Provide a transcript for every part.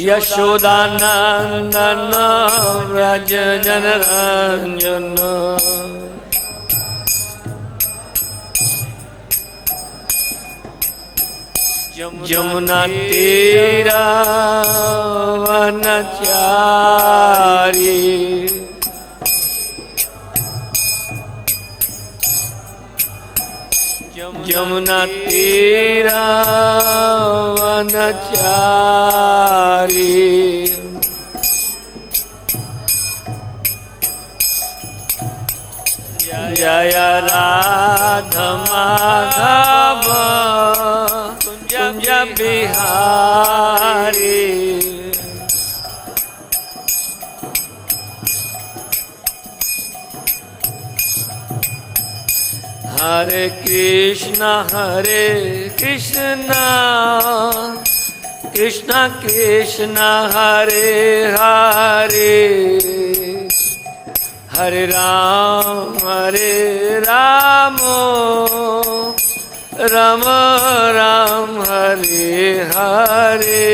यशोदानंदन व्रज जनरंजन यमुना तीरा वनचारी यमुना तीरा वनचारी जय राधा माधव कुंज बिहारी हरे कृष्णा कृष्णा कृष्णा हरे हरे हरे राम राम राम हरे हरे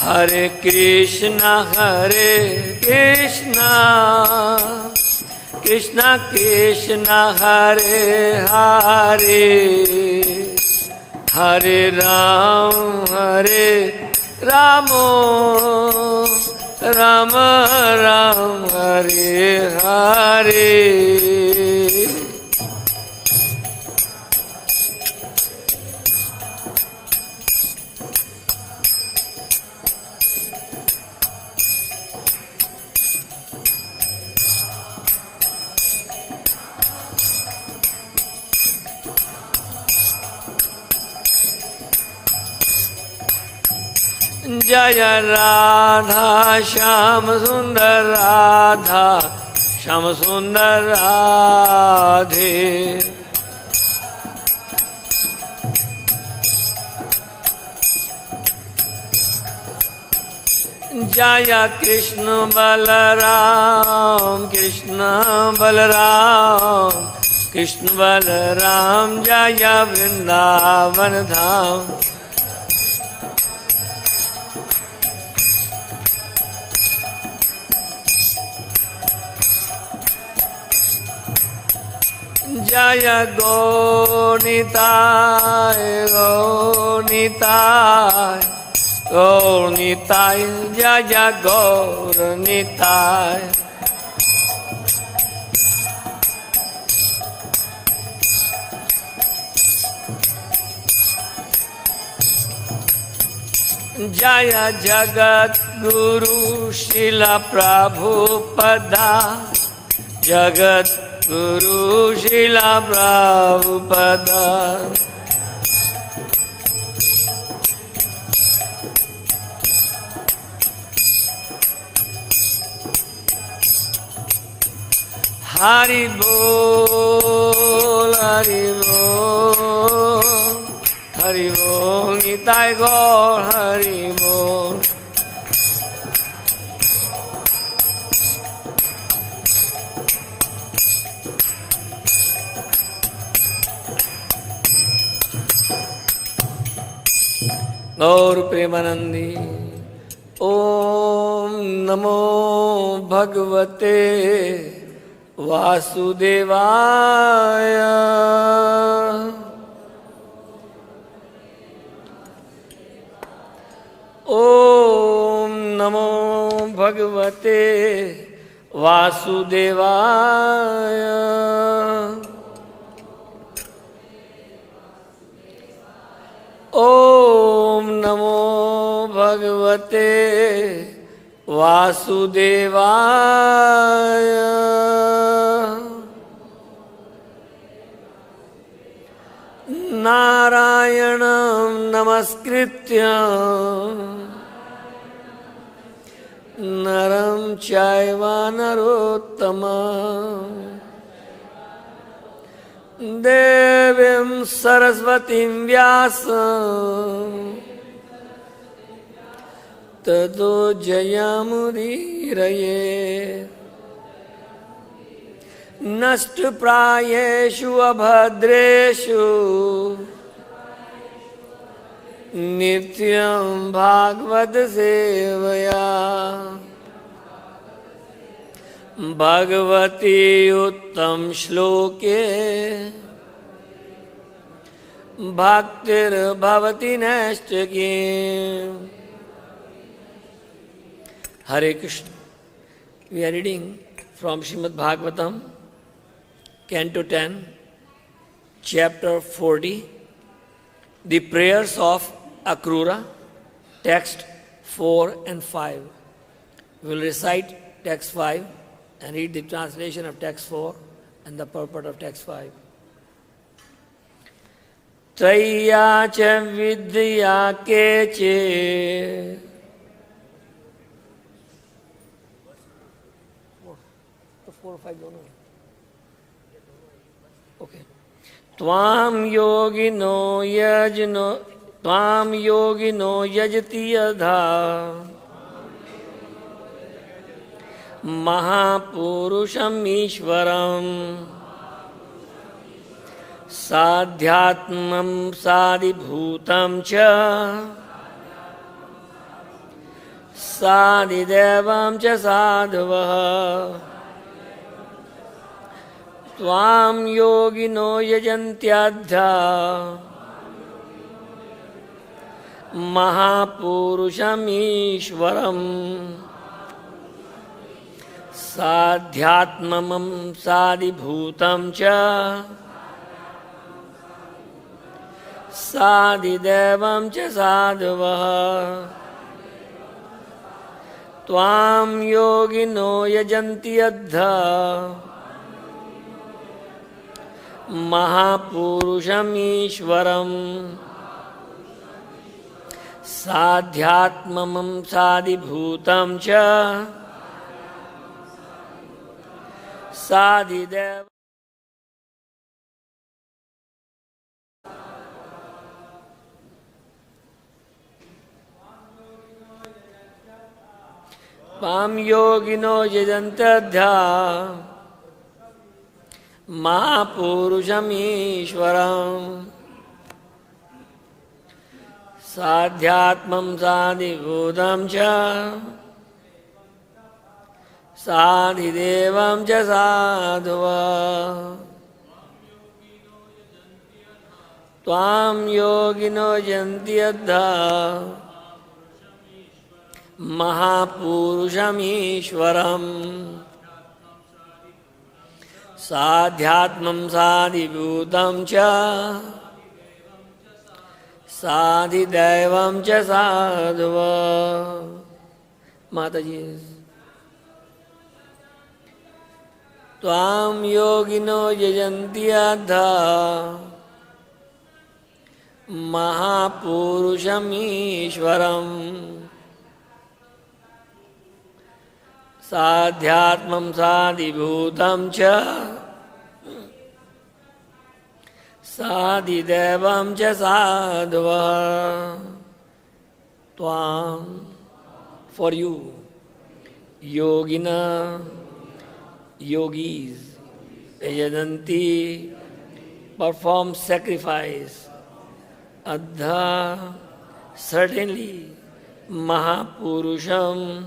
हरे कृष्णा कृष्णा कृष्णा हरे हरे हरे राम राम राम हरे हरे जय राधा श्याम सुंदर राधा श्याम सुंदर राधे जय कृष्ण बलराम कृष्ण बलराम जय वृंदावन धाम जय गौरनिताय जय गौरनिताय जय जगत गुरु शिला प्रभुपदा जगत गुरु शिला प्रभुपदा हरि बोल निताय गौर हरि बोल गौर प्रेमानंदी। ओम नमो भगवते वासुदेवाय। ओम नमो भगवते वासुदेवाय। ओम नमो भगवते वासुदेवाय। नारायणं नमस्कृत्य नरं चैव नरोत्तमं देवीं सरस्वतीं व्यासं ततो जयमुदीरये नष्टप्रायेषु अभद्रेषु नित्यं भागवत सेवया भगवती उत्तम श्लोके भक्तिर्भवति नैष्ठिकी. Hare Krishna. We are reading from Srimad Bhagavatam, Canto 10, Chapter 40, the prayers of Akrura, text 4 and 5. We will recite text 5 and read the translation of text 4 and the purport of text 5. Traya cha vidya keche four or five, don't know. Okay. Tvam yogino yajati addhā mahā-puruṣam īśvaram sādhyātmam sādhibhūtaṁ ca sādhidaivaṁ ca sādhavaḥ tvam yogino yajanty addhā mahā-puruṣam īśvaram sa-adhyātmam sādhibhūtaṁ ca sādhidaivaṁ ca sādhavaḥ tvam yogino yajanty addhā mahā-puruṣam īśvaram sa-adhyātmam sādhibhūtaṁ ca sādhidaivaṁ. Tvam yogino yajanty addhā mahā-puruṣam īśvaram sādhyātmam sādhibhūtaṁ ca sādhidaivaṁ ca sādhavaḥ tvam yogino yajanty addhā mahā-puruṣam īśvaram sa-adhyātmam sādhibhūtaṁ ca sādhidaivaṁ ca sādhavaḥ. Mataji. Tvam yogino yajanty addhā mahā-puruṣam īśvaram sa-adhyātmam sādhibhūtaṁ ca sādhidaivaṁ ca sādhavaḥ tvam, for you, yoginaḥ, yogīs, yajanty, perform sacrifice, addhā, certainly, mahā-puruṣam,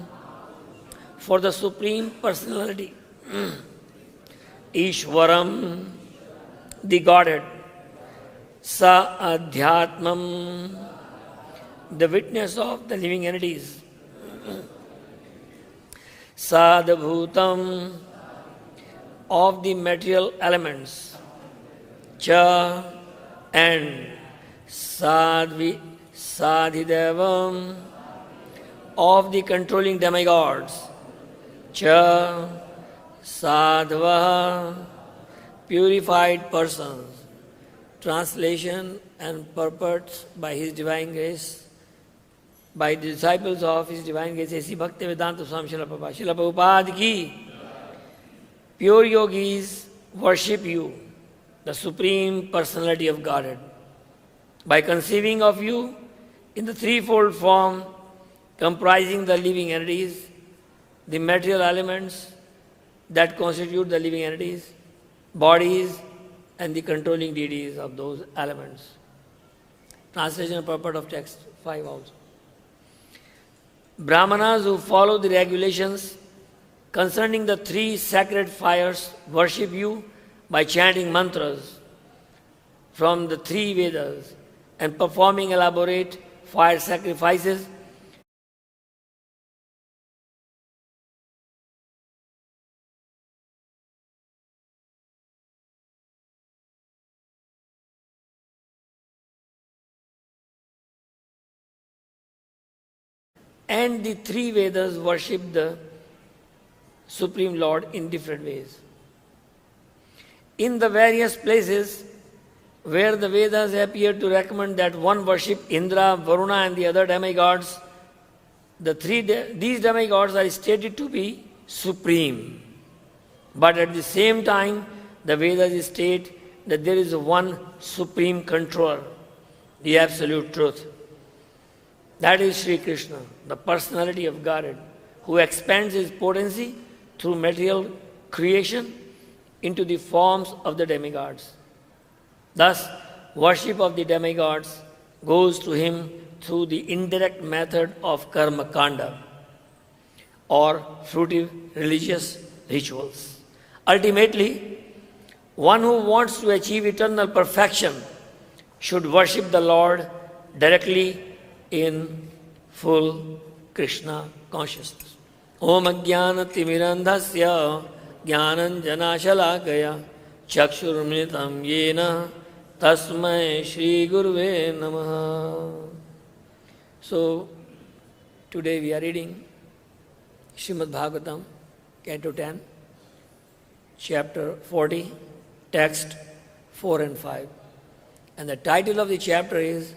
for the Supreme Personality, īśvaram, the Godhead, sa-adhyātmam, the witness of the living entities, sādhibhūtaṁ, of the material elements, cha, and sādhidaivaṁ, of the controlling demigods, cha, sādhavaḥ, purified persons. Translation and purports by His Divine Grace, by the disciples of His Divine Grace, A.C. Bhakti-Vedanta Swami Srila Prabhupada. Srila Prabhupada ki, pure yogis worship you, the Supreme Personality of Godhead. By conceiving of you in the threefold form, comprising the living entities, the material elements that constitute the living entities, bodies, and the controlling deities of those elements. Translation and purport of text 5 also. Brahmanas who follow the regulations concerning the 3 sacred fires worship you by chanting mantras from the 3 Vedas and performing elaborate fire sacrifices and the 3 Vedas worship the Supreme Lord in different ways. In the various places where the Vedas appear to recommend that one worship Indra, Varuna and the other demigods, these demigods are stated to be supreme. But at the same time, the Vedas state that there is one supreme controller, the absolute truth. That is Sri Krishna, the personality of Godhead, who expands his potency through material creation into the forms of the demigods. Thus, worship of the demigods goes to him through the indirect method of karma kanda or fruitive religious rituals. Ultimately, one who wants to achieve eternal perfection should worship the Lord directly in full Krishna consciousness. Om ajnana-timirandhasya jnananjana-shalakaya chakshurmilitam yena tasmai Shri Guruve Namaha. So, today we are reading Srimad Bhagavatam, Canto 10, Chapter 40, Text 4 and 5. And the title of the chapter is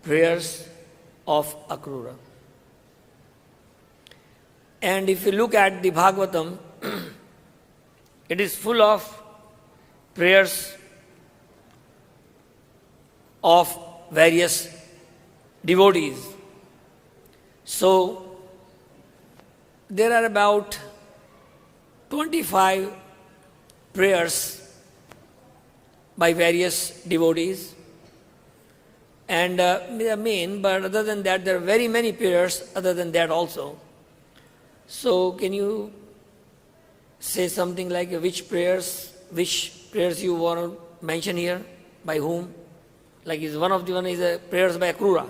Prayers of Akrura. And if you look at the Bhagavatam, it is full of prayers of various devotees. So, there are about 25 prayers by various devotees. And they are main, but other than that, there are very many prayers other than that also. So, can you say something like which prayers you want to mention here? By whom? Like is one of the one is prayers by Akrura.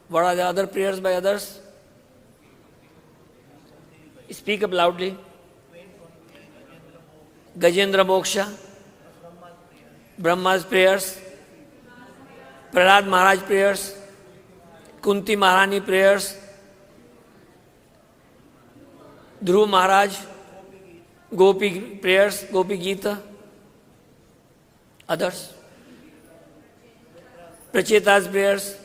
What are the other prayers by others? Speak up loudly. Gajendra Moksha, Brahma's prayers, Prahlad Maharaj prayers, Kunti Maharani prayers, Dhruv Maharaj, Gopi prayers, Gopi Gita, others. Pracheta's prayers,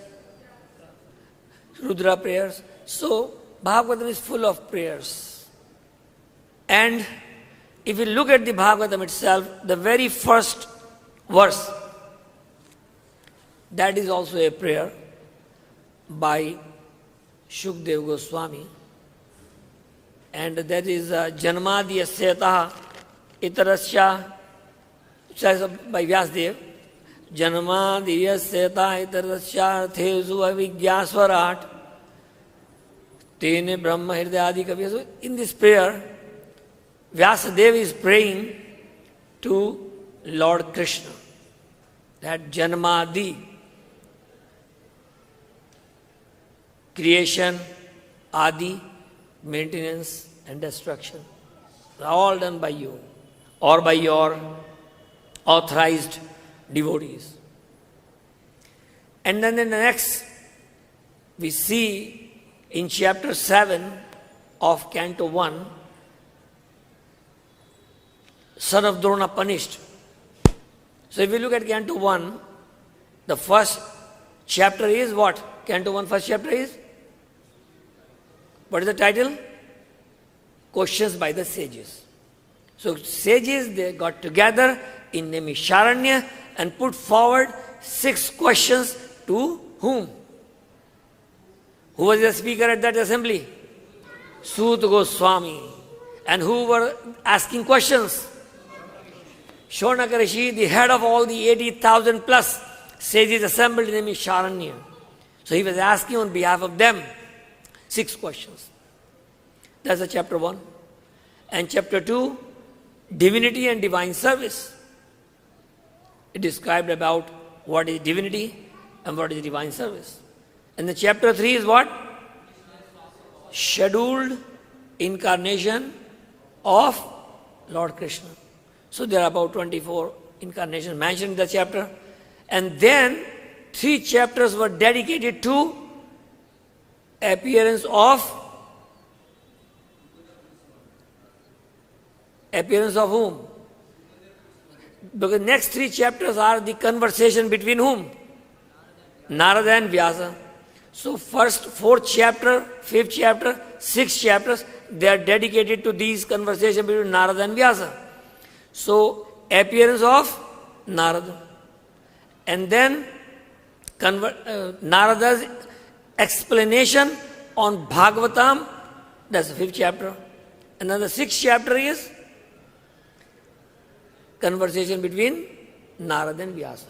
Rudra prayers. So, Bhagavatam is full of prayers. And if you look at the Bhagavatam itself, the very first verse, that is also a prayer by Shukdev Goswami. And that is Janmadhyasya Itarasya, by Vyasdev. Janmadhyasya Itarasya Thesu Avigyasvarat Tene Brahma Hirdayadi Kaviya. So in this prayer, Vyasadeva is praying to Lord Krishna. That Janmadi, creation, Adi, maintenance and destruction, are all done by you or by your authorized devotees. And then in the next, we see in chapter 7 of Canto 1, son of Drona punished. So if you look at Canto 1, the first chapter is what? Canto 1 first chapter is? What is the title? Questions by the sages. So sages, they got together in Naimisharanya and put forward 6 questions to whom? Who was the speaker at that assembly? Sut Goswami. And who were asking questions? Shonaka Rishi, the head of all the 80,000 plus sages assembled in Sharanya. So he was asking on behalf of them 6 questions. That's the chapter 1. And chapter 2, divinity and divine service. It described about what is divinity and what is divine service. And the chapter 3 is what? Scheduled incarnation of Lord Krishna. So there are about 24 incarnations mentioned in the chapter. And then 3 chapters were dedicated to appearance of whom? Because next 3 chapters are the conversation between whom? Narada and Vyasa. So first 4th chapter, 5th chapter, 6 chapters, they are dedicated to these conversations between Narada and Vyasa. So appearance of Narada. And then Narada's explanation on Bhagavatam, that's the 5th chapter. And then the 6th chapter is conversation between Narada and Vyasa.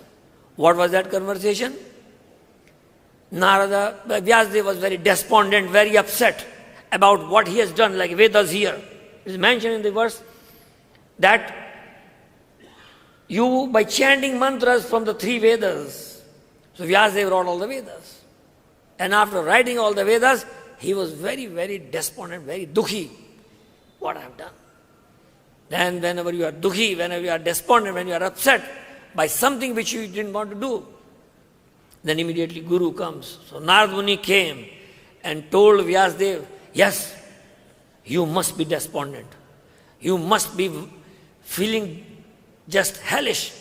What was that conversation? Vyasadeva was very despondent, very upset about what he has done, like Vedas here. It is mentioned in the verse that you, by chanting mantras from the 3 Vedas, so Vyasadeva wrote all the Vedas. And after writing all the Vedas, he was very, very despondent, very dukhi. What I have done. Then whenever you are dukhi, whenever you are despondent, when you are upset by something which you didn't want to do, then immediately Guru comes. So Narad Muni came and told Vyasadeva, yes, you must be despondent. You must be feeling just hellish.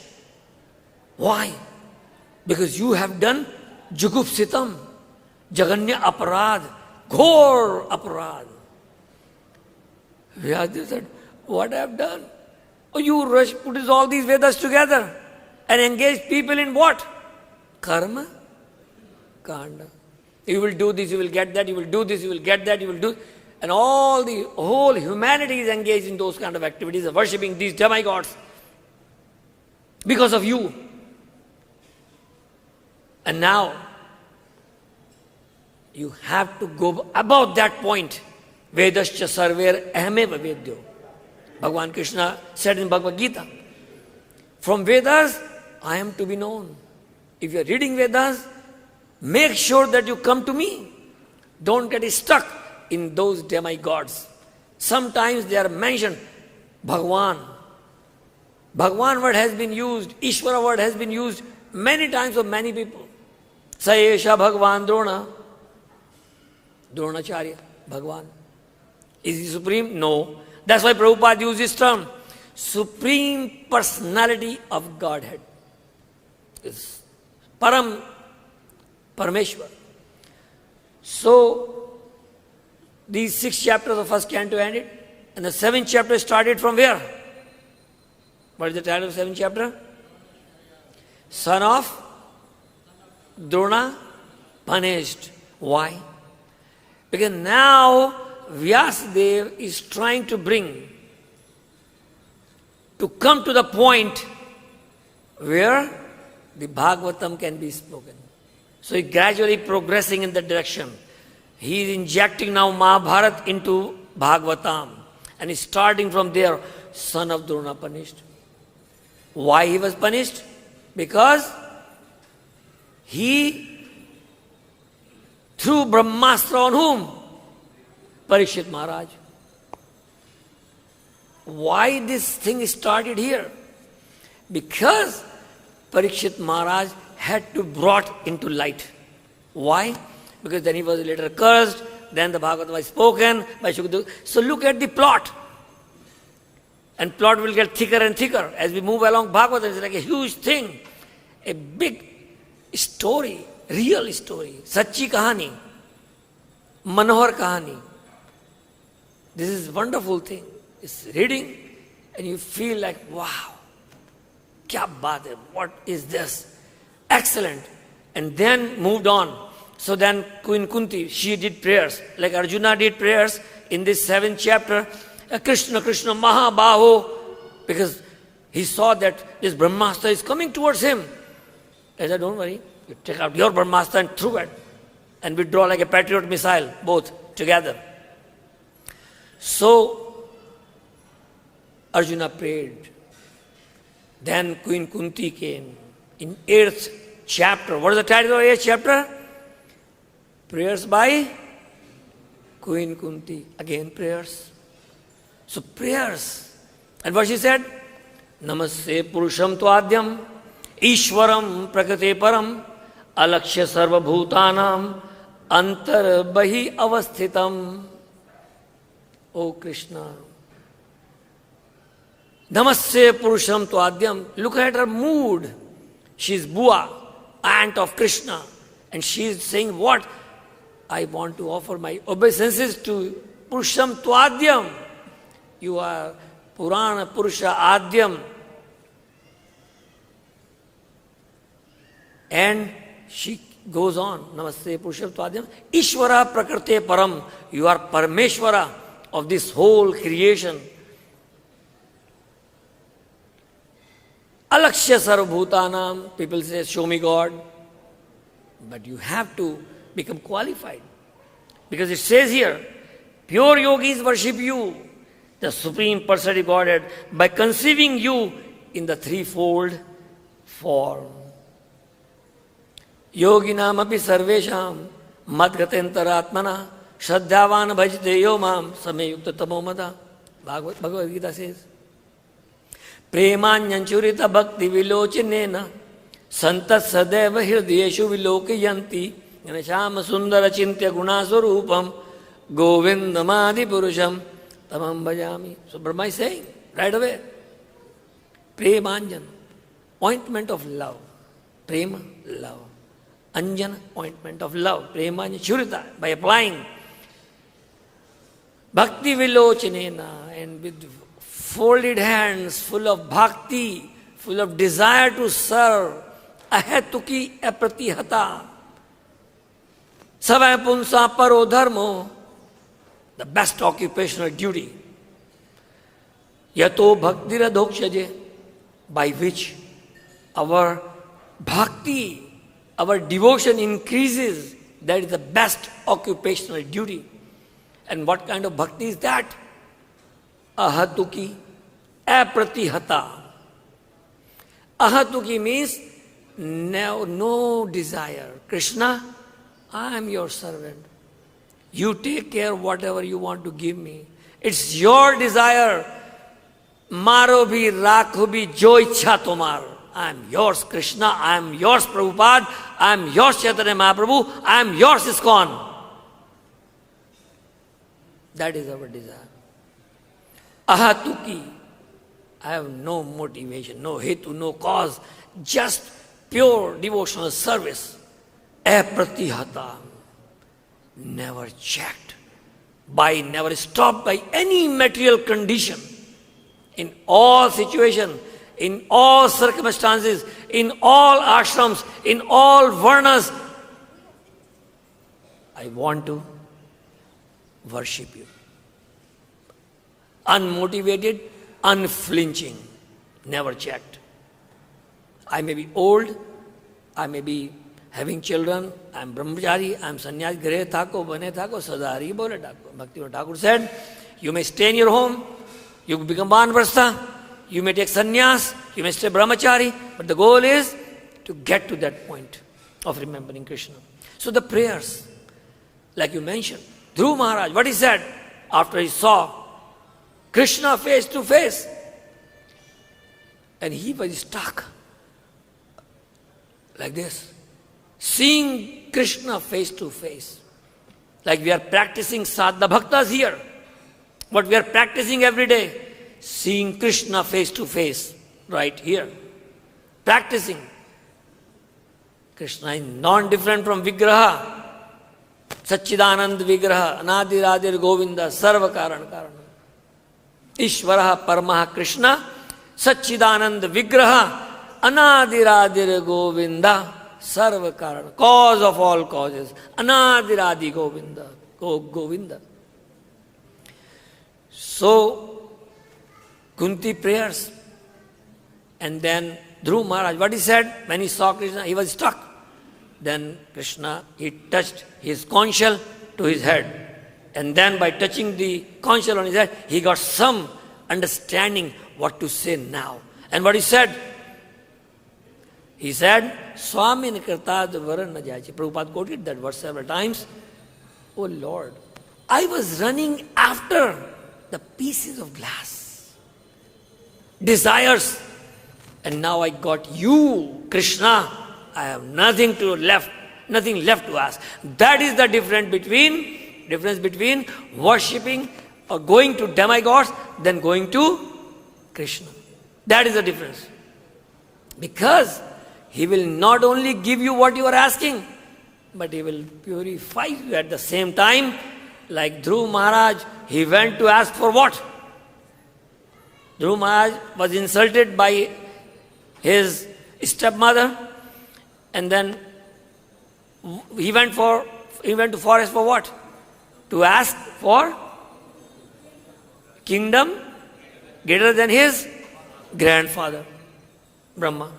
Why? Because you have done jugupsitam, jaganya aparad, ghor aparad. Vyasadeva said, what I have done? Oh, you put all these Vedas together and engage people in what? Karma, kanda. You will do this, you will get that, you will do this, you will get that, you will do. And whole humanity is engaged in those kind of activities of worshipping these demigods because of you. And now, you have to go above that point. Vedascha sarver ahmeva vedyo. Bhagavan Krishna said in Bhagavad-Gita, from Vedas, I am to be known. If you are reading Vedas, make sure that you come to me. Don't get stuck in those demigods. Sometimes they are mentioned, Bhagavan. Bhagavan word has been used, īśvara word has been used many times of many people. Saesha Bhagavan Drona. Dronacharya, Bhagavan. Is he supreme? No. That's why Prabhupada used this term, Supreme Personality of Godhead. It's Parameshwar. So, these 6 chapters of first canto ended, and the 7th chapter started from where? What is the title of the 7th chapter? Son of Drona punished. Why? Because now Vyasadeva is trying to come to the point where the Bhagavatam can be spoken. So he's gradually progressing in that direction. He is injecting now Mahabharata into Bhagavatam. And he's starting from there, son of Drona punished. Why he was punished? Because he threw Brahmastra on whom? Parikshit Maharaj. Why this thing started here? Because Parikshit Maharaj had to brought into light. Why? Because then he was later cursed, then the Bhagavatam was spoken by Shukadeva. So look at the plot. And plot will get thicker and thicker as we move along Bhagavatam. It's like a huge thing, a big story, real story, Sachi Kahani, Manohar Kahani. This is a wonderful thing. It's reading and you feel like, wow, Kya baat hai? What is this? Excellent. And then moved on. So then Queen Kunti, she did prayers. Like Arjuna did prayers in this 7th chapter. Krishna, Krishna, Mahabaho. Because he saw that this Brahmastra is coming towards him. I said, don't worry. You take out your Brahmastra and throw it. And withdraw like a Patriot missile, both together. So Arjuna prayed. Then Queen Kunti came. In 8th chapter. What is the title of 8th chapter? Prayers by Queen Kunti. Again prayers. So prayers. And what she said? Namaste puruṣam tvāṁ īśvaram prakrite param alakshya sarva bhūtānam antar bahi avasthitam. O Krishna. Namaste puruṣam tvāṁ. Look at her mood. She is Bua, aunt of Krishna. And she is saying what? I want to offer my obeisances to Puruṣam tvāṁ. You are Purana Purusha Adhyam. And she goes on. Namaste Puruṣam tvāṁ. Īśvara prakrite param. You are Parameshvara of this whole creation. Alakshya sarvabhutanam. People say, show me God. But you have to become qualified. Because it says here, pure yogis worship you, the Supreme Personality of Godhead, by conceiving you in the threefold form. Yoginam api sarvesham madgatentaratmana sādhyāvaḥ bhajate mam samyukta tamomada. Bhagavad-Gita says, premanyanchurita bhakti vilochinena santat sadeva hirdiyeshu vilokayanti yajanty sundara chintya gunasvarupam govindamadi-puruṣam tamam bhajami. So Brahma is saying right away, premanjan, ointment of love. Prema, love. Anjana, ointment of love. Premanya churita, by applying. Bhakti vilochinena, and with folded hands, full of bhakti, full of desire to serve. Ahetuki apratihata. Savai punsa paro dharmo. The best occupational duty. Yato bhaktira dokshaje. By which our bhakti, our devotion increases. That is the best occupational duty. And what kind of bhakti is that? Ahatuki apratihata. Ahatuki means no desire. Krishna, I am your servant. You take care whatever you want to give me. It's your desire. Maro bhi rakho bhi jo ichha tomar. I am yours, Krishna. I am yours, Prabhupada. I am yours, Chaitanya Mahaprabhu. I am yours, ISKCON. That is our desire. Ahatuki. I have no motivation, no hetu, no cause. Just pure devotional service. Apratihata. Never checked. Never stopped by any material condition. In all situations, in all circumstances, in all ashrams, in all varnas, I want to worship you. Unmotivated, unflinching, never checked. I may be old, I may be having children, I am brahmachari, I am sannyas, gare thako, bane thako, sadhari bole thako. Bhakti-yoga Thakur said, you may stay in your home, you become vanprastha, you may take sannyas, you may stay brahmachari, but the goal is to get to that point of remembering Krishna. So the prayers, like you mentioned, Dhruva Maharaj, what he said after he saw Krishna face to face, and he was stuck like this, seeing Krishna face to face. Like we are practicing sadhana bhaktas here, what we are practicing every day, seeing Krishna face to face, right here. Practicing. Krishna is non-different from Vigraha. Satchidanand Vigraha, Anadiradir Govinda, Sarva Karan Karana. Īśvara Paramaha Krishna, Satchidanand Vigraha, anādiradir Govinda sarva karana, cause of all causes. Anādiradi Govinda, Govinda. So, Kunti prayers. And then Dhruv Maharaj, what he said when he saw Krishna, he was struck. Then Krishna, he touched his conch shell to his head. And then by touching the conch shell on his head, he got some understanding what to say now. And what he said? He said, Swami Nikartad Varan Najachi. Prabhupada quoted that verse several times. Oh Lord, I was running after the pieces of glass, desires, and now I got you, Krishna. I have nothing left to ask. That is the difference between worshipping or going to demigods than going to Krishna. That is the difference. Because he will not only give you what you are asking, but he will purify you at the same time. Like Dhruv Maharaj, he went to ask for what? Dhruv Maharaj was insulted by his stepmother, and then he went to forest for what? To ask for kingdom greater than his grandfather, Brahma.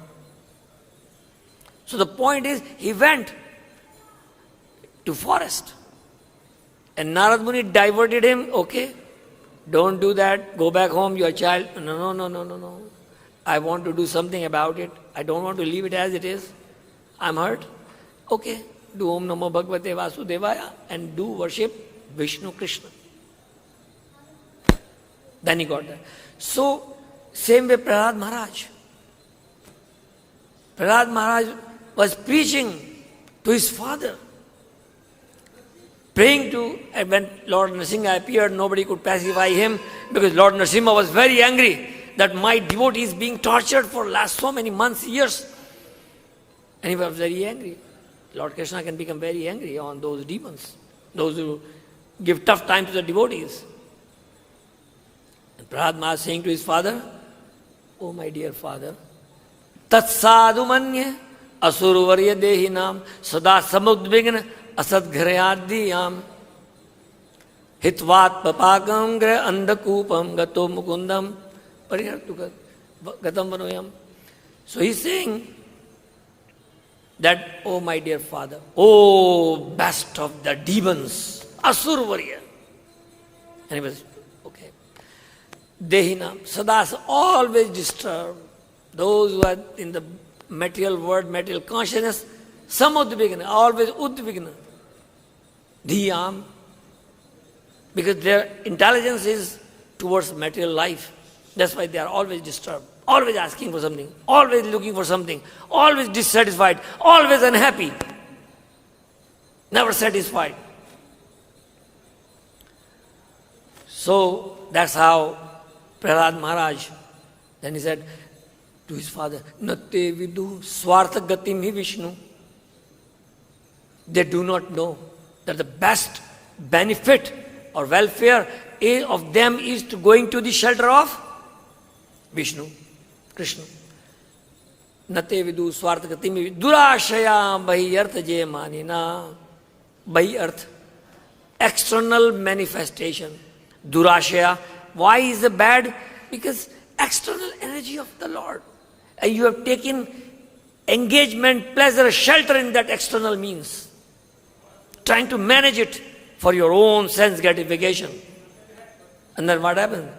So the point is, he went to forest. And Narad Muni diverted him, okay, don't do that, go back home, your child. No. I want to do something about it. I don't want to leave it as it is. I'm hurt. Okay, do Om Namo Bhagavate Vasudevaya and do worship Vishnu Krishna. Then he got that. So, same way Prahlad Maharaj. Prahlad Maharaj was preaching to his father, praying to, and when Lord Nrsimha appeared, nobody could pacify him because Lord Nrsimha was very angry that my devotee is being tortured for last so many months, years. And he was very angry. Lord Krishna can become very angry on those demons, those who give tough time to the devotees. And Prahlad Maharaj saying to his father, oh my dear father, tat sadhu manye asuruvarya dehinam sada samudvigna asadgharayadiyam hitvat papakam gra andakupam gato mukundam parihartukat gatam vanoyam. So he's saying that, oh my dear father, oh best of the demons, Asurvarya. And he was, okay. Dehinam, Sadas, always disturbed. Those who are in the material world, material consciousness, samudvigna, always udvigna. Dhiyam, because their intelligence is towards material life. That's why they are always disturbed. Always asking for something, always looking for something, always dissatisfied, always unhappy, never satisfied. So that's how Prahlad Maharaj, then he said to his father, Natte vidu swartha gatim hi Vishnu. They do not know that the best benefit or welfare of them is to going to the shelter of Vishnu. Krishna. Nate vidu swartha gatimi durashaya bahi artha je manina. Bahi arth. External manifestation. Durashaya. Why is it bad? Because external energy of the Lord. And you have taken engagement, pleasure, shelter in that external means. Trying to manage it for your own sense gratification. And then what happens?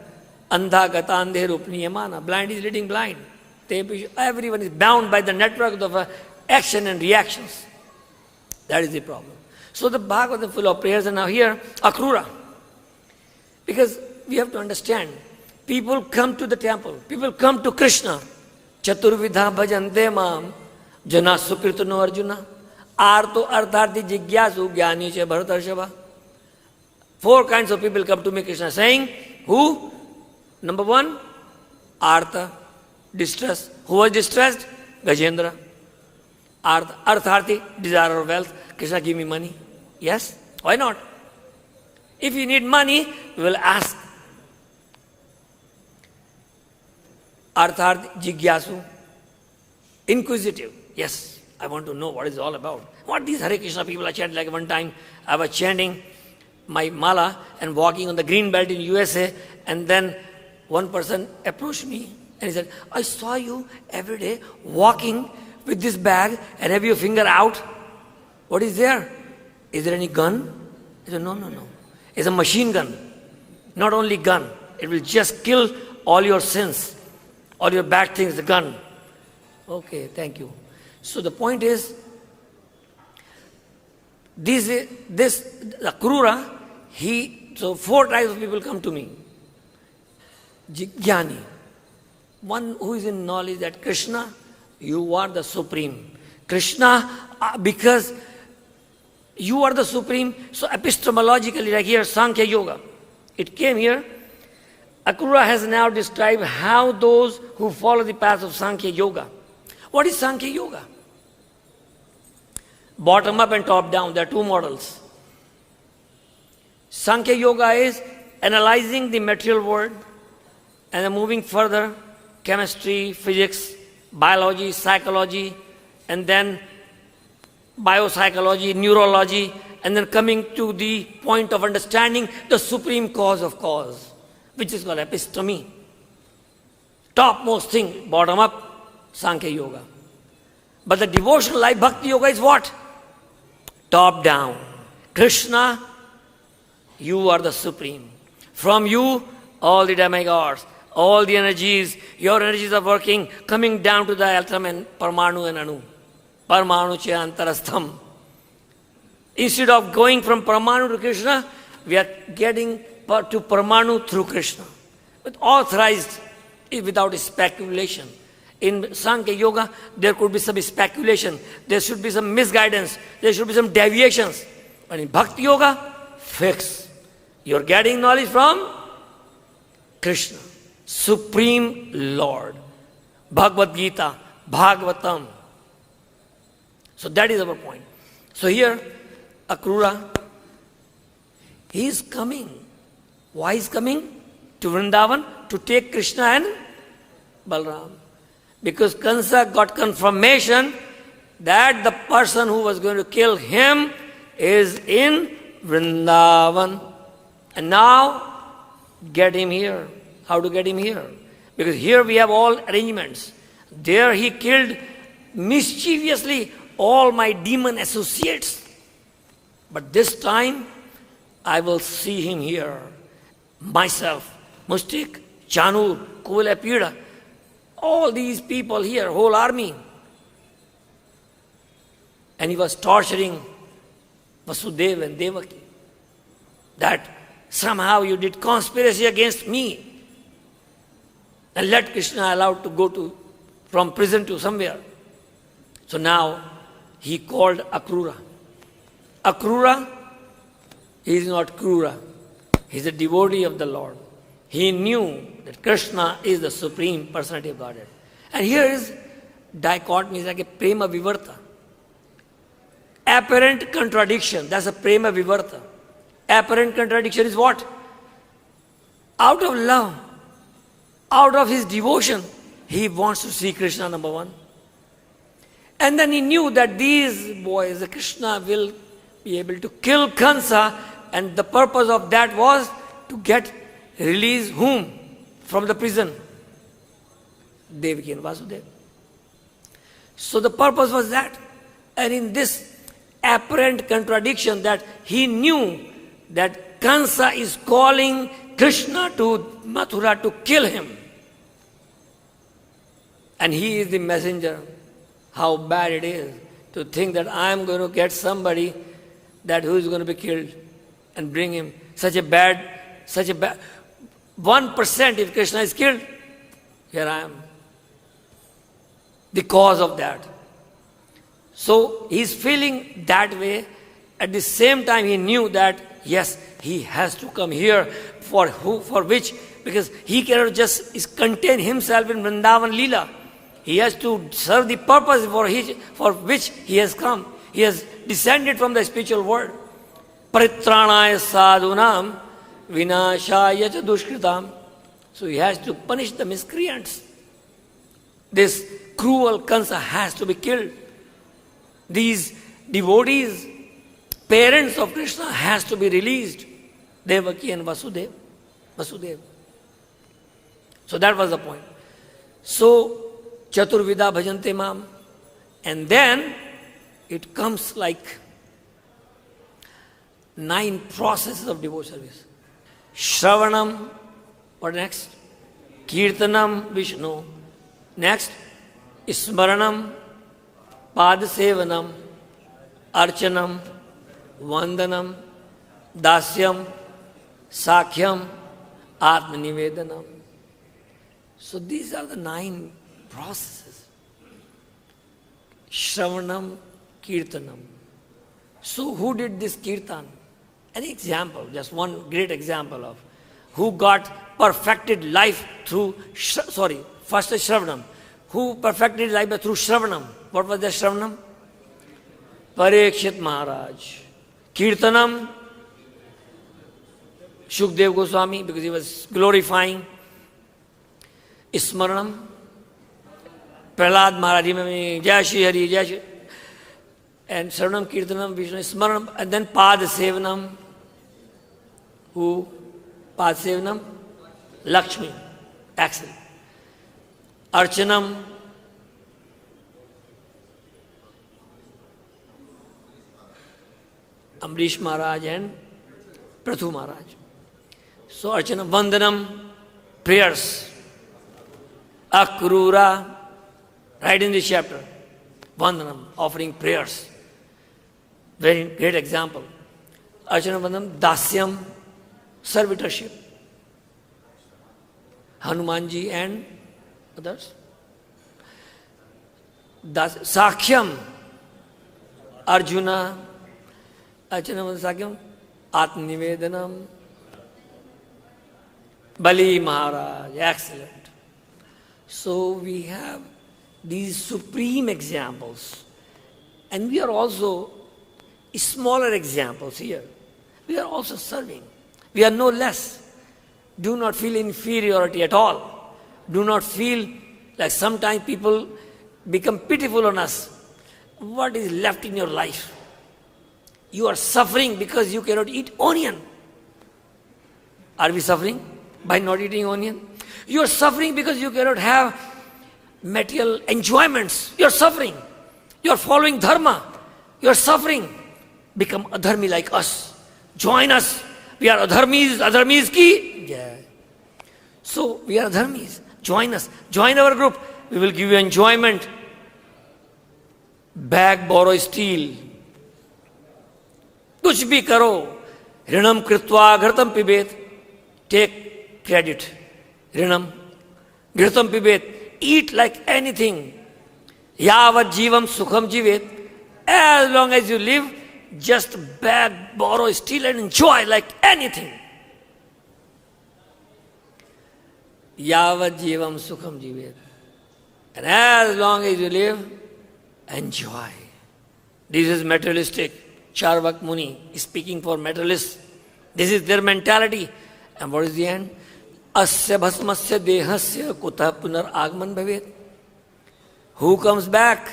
Addhā gata andhe rupniyamana. Blind is leading blind. Everyone is bound by the network of action and reactions. That is the problem. So the Bhagavad is full of prayers, and now here, Akrura. Because we have to understand, people come to the temple, people come to Krishna. Chaturvidha bhajante mam, jana sukritano arjuna, arto artharthi jigyasu jnani che bharatarshava. 4 kinds of people come to me, Krishna, saying, who? Number 1, artha, distress. Who was distressed? Gajendra. Artharthi, desire of wealth. Krishna, give me money. Yes? Why not? If you need money, you will ask. Artharthi, jigyasu. inquisitive. Yes, I want to know what it's all about. What these Hare Krishna people are chanting. Like one time I was chanting my mala and walking on the green belt in USA, and then one person approached me and he said, I saw you every day walking with this bag and have your finger out. What is there? Is there any gun? I said, no. It's a machine gun. Not only gun. It will just kill all your sins, all your bad things, the gun. Okay, thank you. So the point is, Akrura, so 4 types of people come to me. Jnani, one who is in knowledge that Krishna, you are the Supreme. Krishna, because you are the Supreme, so epistemologically, like here, Sankhya Yoga, it came here. Akrura has now described how those who follow the path of Sankhya Yoga. What is Sankhya Yoga? Bottom up and top down, there are 2 models. Sankhya Yoga is analyzing the material world and then moving further, chemistry, physics, biology, psychology, and then biopsychology, neurology, and then coming to the point of understanding the supreme cause of cause, which is called episteme. Topmost thing, bottom up, Sankhya Yoga. But the devotional life, bhakti-yoga is what? Top down. Krishna, you are the Supreme. From you, all the demigods, all the energies, your energies are working, coming down to the atom and parmanu and anu. Parmanu che antarastham. Instead of going from parmanu to Krishna, we are getting to parmanu through Krishna. But authorized, without speculation. In Sankhya Yoga, there could be some speculation. There should be some misguidance. There should be some deviations. But in Bhakti Yoga, fix. You're getting knowledge from Krishna, Supreme Lord. Bhagavad-Gita, Bhagavatam. So that is our point. So here, Akrura, he is coming. Why is coming? To Vrindavan to take Krishna and Balram. Because Kansa got confirmation that the person who was going to kill him is in Vrindavan. And now, get him here. How to get him here? Because here we have all arrangements. There he killed mischievously all my demon associates. But this time, I will see him here. Myself, Mustik, Chanur, Kuvalapida, all these people here, whole army. And he was torturing Vasudeva and Devaki. That somehow you did conspiracy against me and let Krishna allowed to go from prison to somewhere. So now he called Akrura. Akrura, he is not Krura. He is a devotee of the Lord. He knew that Krishna is the Supreme Personality of Godhead. And here is dichotomy, is like a prema vivarta. Apparent contradiction, that's a prema vivarta. Apparent contradiction is what? Out of love, out of his devotion, he wants to see Krishna, number one. And then he knew that these boys, the Krishna will be able to kill Kansa, and the purpose of that was to release whom? From the prison? Devaki and Vasudeva. So the purpose was that. And in this apparent contradiction that he knew that Kansa is calling Krishna to Mathura to kill him. And he is the messenger. How bad it is to think that I am going to get somebody who is going to be killed and bring him. Such a bad 1% if Krishna is killed, here I am. The cause of that. So he is feeling that way. At the same time he knew that yes, he has to come here for which, because he cannot just contain himself in Vrindavan Leela. He has to serve the purpose for which he has come. He has descended from the spiritual world. Paritranaya sadhunam vinashaya cha dushkritam. So he has to punish the miscreants. This cruel Kansa has to be killed. These devotees, parents of Krishna, has to be released. Devaki and Vasudeva. So that was the point. So, Chaturvida bhajante mam. And then, it comes like 9 processes of devotional service. Shravanam, what next? Kirtanam, Vishnu. Next, Smaranam, Padasevanam, Archanam, Vandanam, Dasyam, Sakhyam, Atmanivedanam. So these are the 9 processes. Shravanam, Kirtanam. So who did this Kirtan? Any example, just one great example of who got perfected life through, first is Shravanam. Who perfected life through Shravanam? What was the Shravanam? Parikshit Maharaj. Kirtanam, Shukdev Goswami, because he was glorifying. Smaranam, Prahlad Maharaj, Jai Shri Hari, Jai Shri. And Shravanam, Kirtanam, Vishnu, Smaranam, and then Padasevanam. Who? Padasevanam, Lakshmi. Excellent. Archanam, Amrish Maharaj and Prathu Maharaj. So Archanam, Vandanam, prayers. Akrura, right in this chapter. Vandanam, offering prayers. Very great example. Archanam, Vandanam, Dasyam, servitorship. Hanumanji and others. Sakhyam, Arjuna, Archanam, Sakhyam, Atmanivedanam, Bali Maharaj, excellent. So we have these supreme examples. And we are also smaller examples here. We are also serving. We are no less. Do not feel inferiority at all. Do not feel like sometimes people become pitiful on us. What is left in your life? You are suffering because you cannot eat onion. Are we suffering by not eating onion? You are suffering because you cannot have material enjoyments. You are suffering. You are following dharma. You are suffering. Become adharmi like us. Join us. We are adharmis. Adharmis ki. Yeah. So we are adharmis. Join us. Join our group. We will give you enjoyment. Beg, borrow, steal. Kuch bhi karo. Rinam kritva ghartam pibet. Take credit. Rinam ghartam pibet. Eat like anything. Yavat jivam sukham jivet. As long as you live, just beg, borrow, steal and enjoy like anything. Yavat jivam sukham jivet. And as long as you live, enjoy. This is materialistic. Charvak Muni is speaking for materialists. This is their mentality. And what is the end? Asya bhasmasya dehasya kutah punar agman bhavet. Who comes back?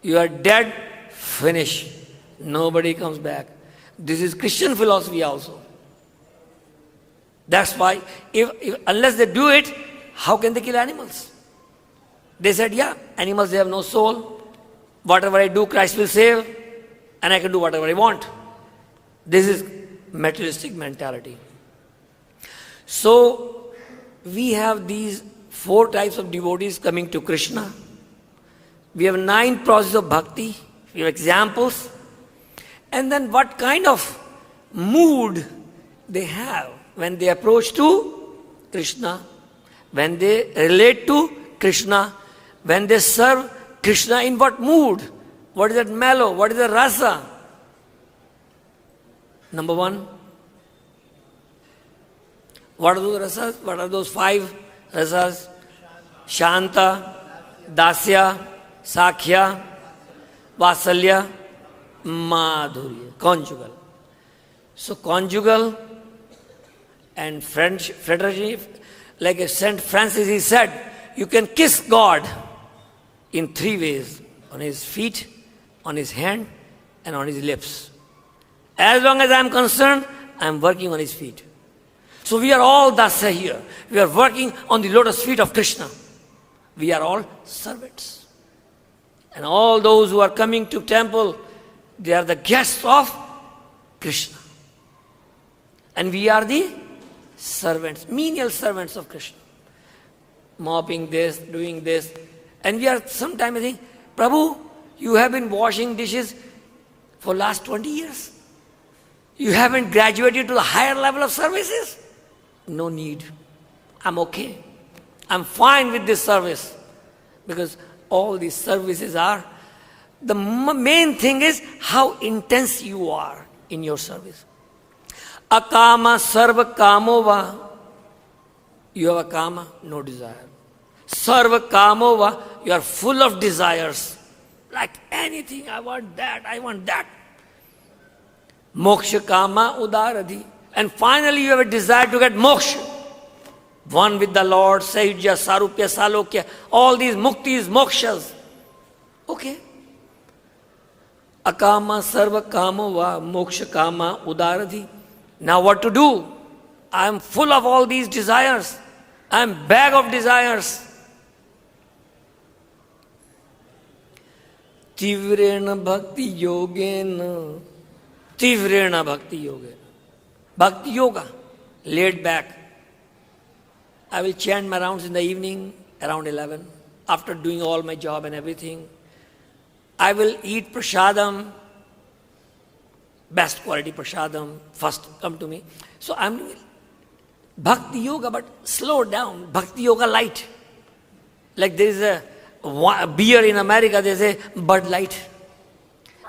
You are dead, finish. Nobody comes back. This is Christian philosophy also. That's why, unless they do it, how can they kill animals? They said, yeah, animals, they have no soul. Whatever I do, Christ will save, and I can do whatever I want. This is materialistic mentality. So, we have these 4 types of devotees coming to Krishna. We have 9 processes of bhakti. We have examples. And then what kind of mood they have when they approach to Krishna, when they relate to Krishna, when they serve Krishna, in what mood? What is that mellow? What is the rasa? Number 1. What are those rasas? What are those 5 rasas? Shanta, Dasya, Sakhya, Vasalya, Madhurya. Conjugal. So conjugal and fraternity, like Saint Francis, he said, you can kiss God, in three ways: on his feet, on his hand, and on his lips. As long as I am concerned, I am working on his feet. So we are all dasa here. We are working on the lotus feet of Krishna. We are all servants. And all those who are coming to temple, they are the guests of Krishna. And we are the servants, menial servants of Krishna. Mopping this, doing this. And we are sometimes saying, Prabhu, you have been washing dishes for last 20 years. You haven't graduated to the higher level of services. No need. I'm okay. I'm fine with this service. Because all these services are, the main thing is how intense you are in your service. Akama sarva kamova. You have a kama, no desire. Sarva kamova, you are full of desires. Like anything, I want that, I want that. Moksha kama udaradhi. And finally you have a desire to get moksha. One with the Lord, Sahyujya, Sarupya, Salokya, all these muktis, mokshas. Okay. Akama sarva kamova moksha kama udaradhi. Now what to do? I am full of all these desires. I am bag of desires. Tivrena bhakti yogena. Tivrena bhakti yogena. Bhakti yoga, laid back. I will chant my rounds in the evening around 11, after doing all my job and everything. I will eat prasadam, best quality prasadam, first come to me. So I'm doing bhakti yoga, but slow down, bhakti yoga light. Like there is a beer in America, they say Bud Light.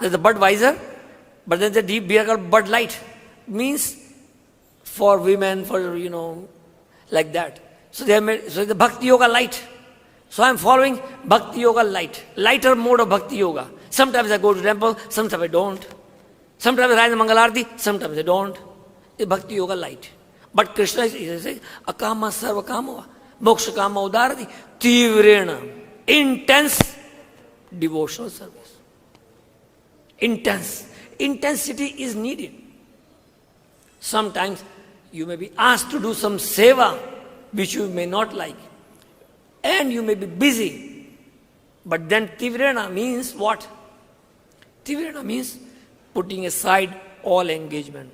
There's a Budweiser, but there's a deep beer called Bud Light. Means for women, for, like that. So the bhakti yoga light. So I'm following bhakti yoga light. Lighter mode of bhakti yoga. Sometimes I go to temple, sometimes I don't. Sometimes I rise in Mangalarti, sometimes I don't. It's bhakti yoga light. But Krishna is saying, akama sarva kamava, moksha kama udarati, tivrena, intense devotional service. Intense. Intensity is needed. Sometimes you may be asked to do some seva, which you may not like. And you may be busy. But then tivrena means what? Tivrena means putting aside all engagement.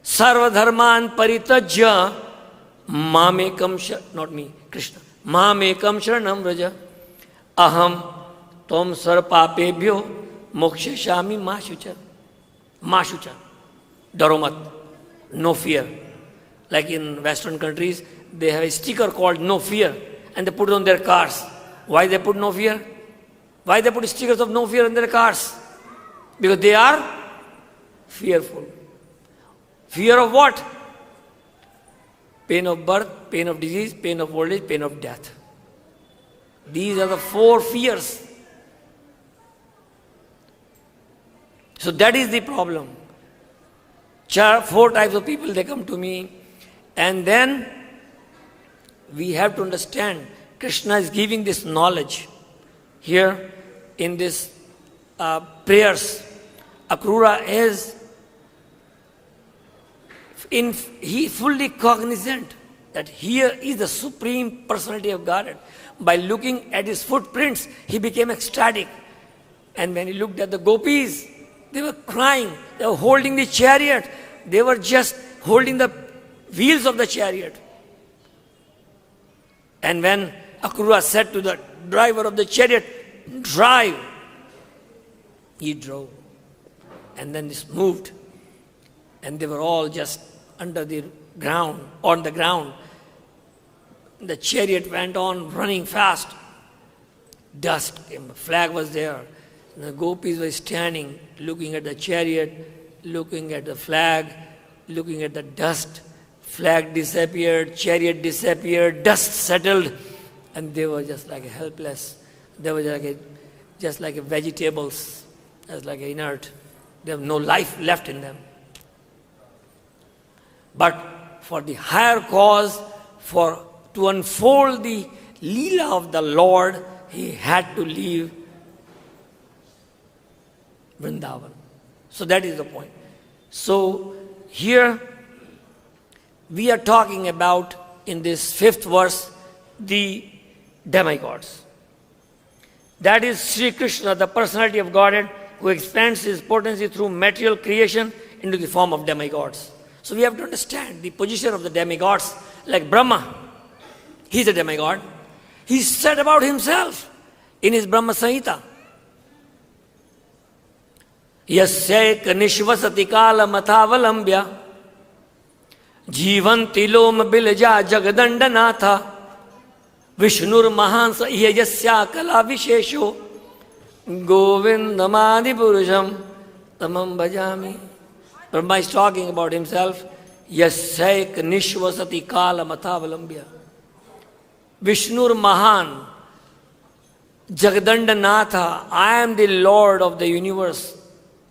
Sarva dharman paritajya mamekam not me, Krishna. Mamekam sharanam vraja aham tvam sarpapebhyo mokshashami mashucha. Mashucha. Daromat. No fear. Like in Western countries, they have a sticker called no fear. And they put it on their cars. Why they put no fear? Why they put stickers of no fear on their cars? Because they are fearful. Fear of what? Pain of birth, pain of disease, pain of old age, pain of death. These are the four fears. So that is the problem. Four types of people, they come to me. And then we have to understand, Krishna is giving this knowledge here in this prayers. Akrura is he fully cognizant that here is the Supreme Personality of Godhead. By looking at his footprints, he became ecstatic. And when he looked at the gopis, they were crying, they were holding the chariot, they were just holding the wheels of the chariot. And when Akrura said to the driver of the chariot, drive, he drove. And then this moved. And they were all just under the ground, on the ground. The chariot went on running fast. Dust came, the flag was there. And the gopis were standing, looking at the chariot, looking at the flag, looking at the dust. Flag disappeared, chariot disappeared, dust settled, and they were just like helpless. They were just like vegetables, just like inert. They have no life left in them. But for the higher cause, to unfold the Leela of the Lord, he had to leave Vrindavan. So that is the point. So here we are talking about, in this 5th verse, the demigods. That is Sri Krishna, the personality of Godhead, who expands his potency through material creation into the form of demigods. So we have to understand the position of the demigods, like Brahma. He's a demigod. He said about himself in his Brahma Samhita, Yasyaik nishvasati kala mathavalambya jivanti loma bilja jagadandanatha Vishnur mahan sa-adhyātmam kala vishesho govindamadi-puruṣam tamam bhajami. Brahma is talking about himself. Yasyaik nishvasati kala mathavalambya. Vishnur mahan jagadandanatha. I am the Lord of the universe,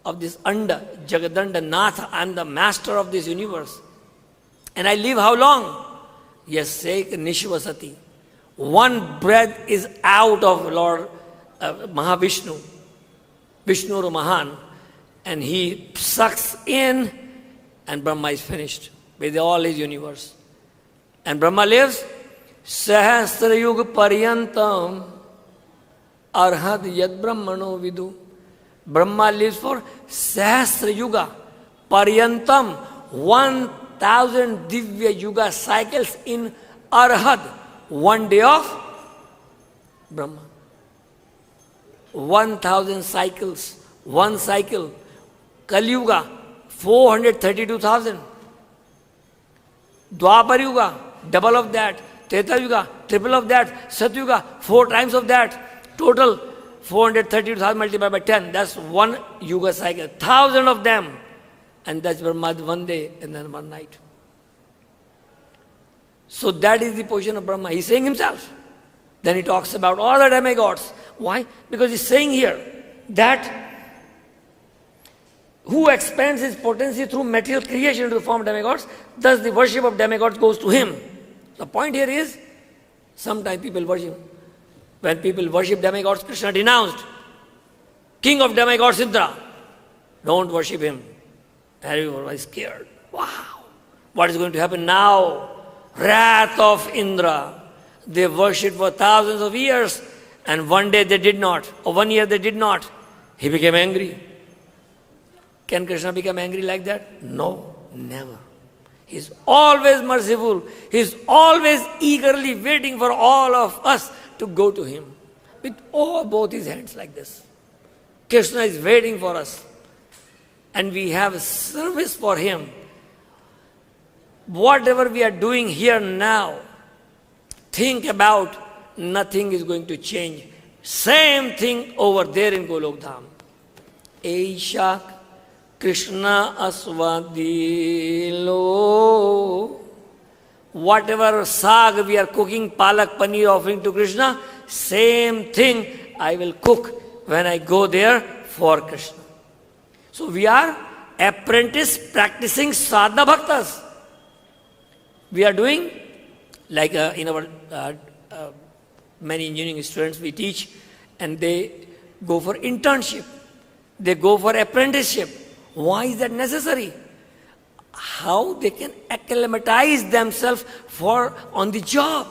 of this anda. Jagadandanatha. I am the master of this universe. And I live how long? Yasyaik nishvasati. One breath is out of Lord Mahavishnu, Vishnu Mahan, and he sucks in, and Brahma is finished with all his universe. And Brahma lives Sahasra Yuga Paryantam Arhat Yad Brahmano Vidu. Brahma lives for Sahasra Yuga Paryantam, 1000 Divya Yuga cycles in Arhat. One day of Brahma. 1000 cycles. One cycle. Kali Yuga, 432,000. Dwapar Yuga, double of that. Treta Yuga, triple of that. Sat Yuga, 4 times of that. Total 432,000 multiplied by 10. That's one Yuga cycle. 1,000 of them. And that's Brahma one day and then one night. So that is the position of Brahma. He's saying himself. Then he talks about all the demigods. Why? Because he's saying here that who expands his potency through material creation into the form of demigods, thus the worship of demigods goes to him. The point here is, sometimes people worship. When people worship demigods, Krishna denounced. King of demigods, Indra. Don't worship him. Everyone was scared. Wow. What is going to happen now? Wrath of Indra. They worshipped for thousands of years, and one day they did not, or 1 year they did not. He became angry. Can Krishna become angry like that? No, never. He's always merciful. He's always eagerly waiting for all of us to go to him with both his hands like this. Krishna is waiting for us, and we have a service for him. Whatever we are doing here now, think about, nothing is going to change. Same thing over there in Golok Dham. Aisha Krishna aswadilo. Whatever sag we are cooking, palak paneer offering to Krishna, same thing I will cook when I go there for Krishna. So we are apprentice practicing sadhana bhaktas. We are doing, like in our many engineering students we teach, and they go for internship. They go for apprenticeship. Why is that necessary? How they can acclimatize themselves for on the job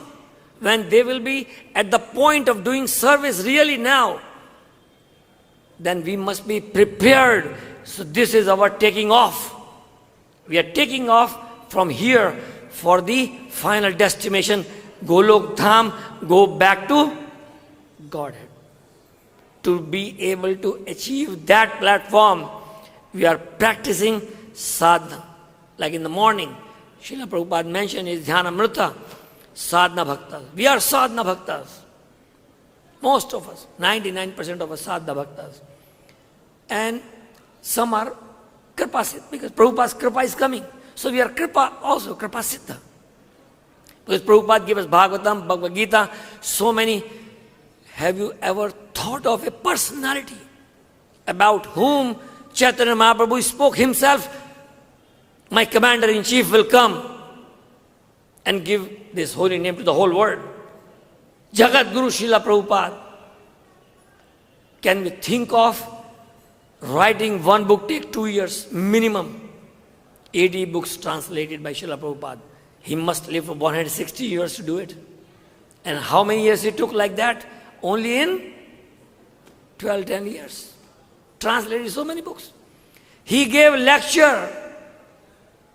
when they will be at the point of doing service really now. Then we must be prepared. So this is our taking off. We are taking off from here for the final destination, Golok Dham, go back to Godhead. To be able to achieve that platform, we are practicing sadhana. Like in the morning, Srila Prabhupada mentioned his Dhyanamrita, sadhana bhaktas. We are sadhana bhaktas. Most of us, 99% of us sadhana bhaktas. And some are kripa siddha, because Prabhupada's kripa is coming. So we are kripa also, kripa siddha. Because Prabhupada gave us Bhagavatam, Bhagavad-Gita, so many. Have you ever thought of a personality about whom Chaitanya Mahaprabhu spoke himself? My commander-in-chief will come and give this holy name to the whole world. Jagat Guru Srila Prabhupada. Can we think of writing one book take 2 years minimum? 80 books translated by Srila Prabhupada. He must live for 160 years to do it. And how many years it took like that? Only in 10 years. Translated so many books. He gave lecture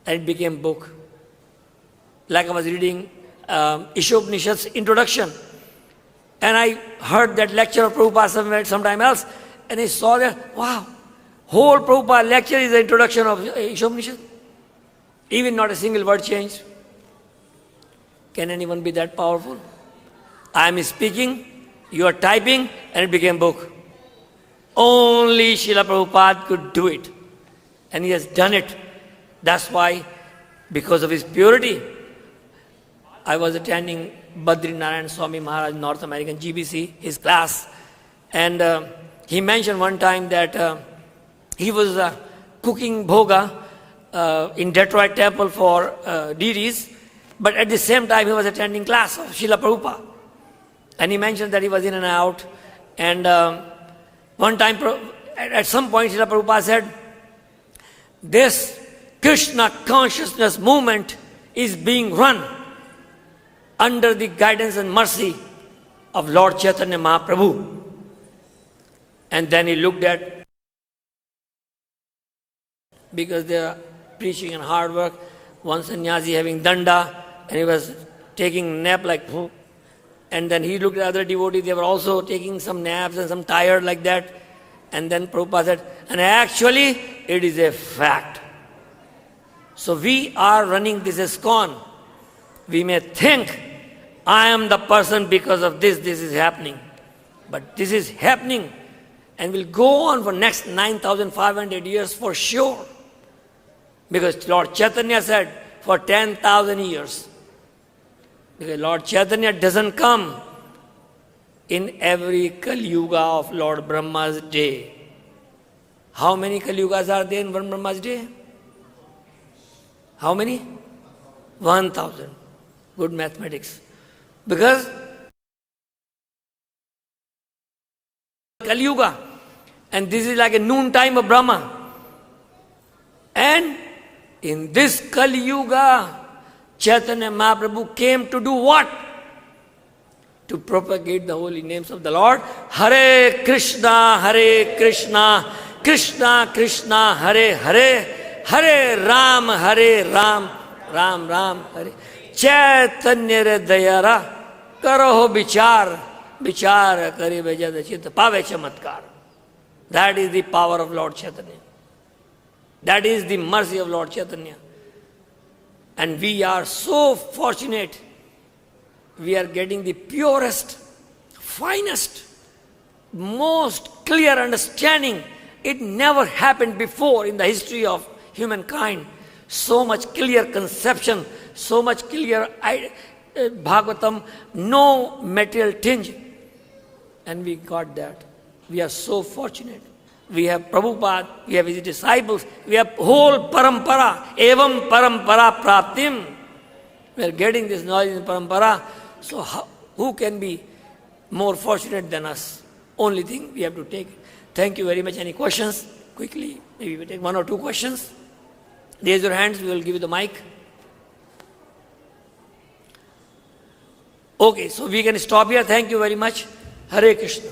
and it became book. Like I was reading Ishopanishad's introduction. And I heard that lecture of Prabhupada sometime else. And I saw that, wow, whole Prabhupada lecture is the introduction of Ishopanishad. Even not a single word changed. Can anyone be that powerful? I am speaking, you are typing, and it became book. Only Srila Prabhupada could do it. And he has done it. That's why, because of his purity, I was attending Badrinarayan Swami Maharaj, North American GBC, his class. And he mentioned one time that he was cooking bhoga in Detroit temple for deities, but at the same time he was attending class of Srila Prabhupada. And he mentioned that he was in and out. And one time, at some point, Srila Prabhupada said, this Krishna consciousness movement is being run under the guidance and mercy of Lord Chaitanya Mahaprabhu. And then he looked at, because they are preaching and hard work, one sannyasi having danda, and he was taking nap like, and then he looked at other devotees, they were also taking some naps and some tired like that. And then Prabhupada said, and actually it is a fact. So we are running this ISKCON. We may think, I am the person because of this is happening. But this is happening and will go on for next 9,500 years for sure. Because Lord Chaitanya said, for 10,000 years. Because Lord Chaitanya doesn't come in every Kali Yuga of Lord Brahma's day. How many Kali Yugas are there in one Brahma's day? How many? 1,000. Good mathematics. Because Kali Yuga, and this is like a noon time of Brahma. And in this Kali Yuga, Chaitanya Mahaprabhu came to do what? To propagate the holy names of the Lord. Hare Krishna, Krishna Krishna, Hare Hare, Hare Ram, Ram Ram, Hare. Chaitanya Hridayara, Karaho Vichar, Vichar Kari Vajada Chitta, Pave Chamatkar. That is the power of Lord Chaitanya. That is the mercy of Lord Chaitanya. And we are so fortunate. We are getting the purest, finest, most clear understanding. It never happened before in the history of humankind. So much clear conception, so much clear Bhagavatam, no material tinge. And we got that. We are so fortunate. We have Prabhupada, we have his disciples, we have whole parampara, evam parampara praptim. We are getting this knowledge in parampara. So who can be more fortunate than us? Only thing we have to take it. Thank you very much. Any questions? Quickly, maybe we take 1 or 2 questions. Raise your hands, we will give you the mic. Okay, so we can stop here. Thank you very much. Hare Krishna.